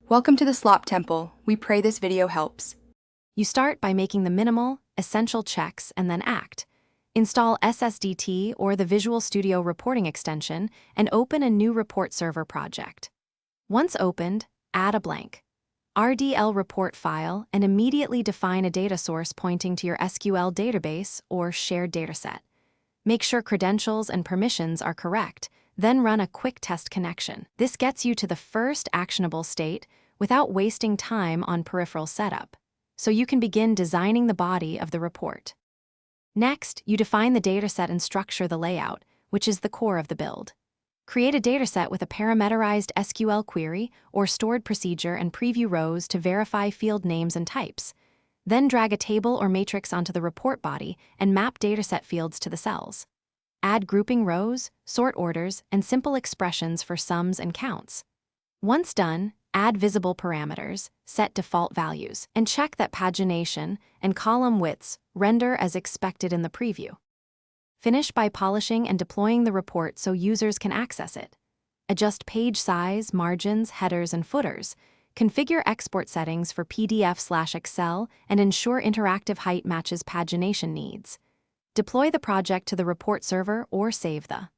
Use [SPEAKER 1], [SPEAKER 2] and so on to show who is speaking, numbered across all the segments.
[SPEAKER 1] Welcome to the Slop Temple. We pray this video helps.
[SPEAKER 2] You start by making the minimal, essential checks and then act. Install SSDT or the Visual Studio reporting extension and open a new report server project. Once opened, add a blank RDL report file and immediately define a data source pointing to your SQL database or shared dataset. Make sure credentials and permissions are correct, then run a quick test connection. This gets you to the first actionable state without wasting time on peripheral setup, so you can begin designing the body of the report. Next, you define the dataset and structure the layout, which is the core of the build. Create a dataset with a parameterized SQL query or stored procedure and preview rows to verify field names and types. Then drag a table or matrix onto the report body and map dataset fields to the cells. Add grouping rows, sort orders, and simple expressions for sums and counts. Once done, add visible parameters, set default values, and check that pagination and column widths render as expected in the preview. Finish by polishing and deploying the report so users can access it. Adjust page size, margins, headers, and footers. Configure export settings for PDF/Excel and ensure interactive height matches pagination needs. Deploy the project to the report server or save the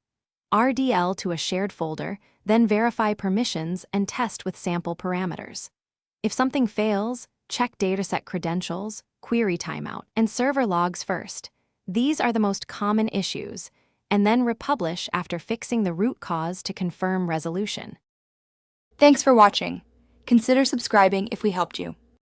[SPEAKER 2] RDL to a shared folder, then verify permissions and test with sample parameters. If something fails, check dataset credentials, query timeout, and server logs first. These are the most common issues, and then republish after fixing the root cause to confirm resolution.
[SPEAKER 1] Thanks for watching. Consider subscribing if we helped you.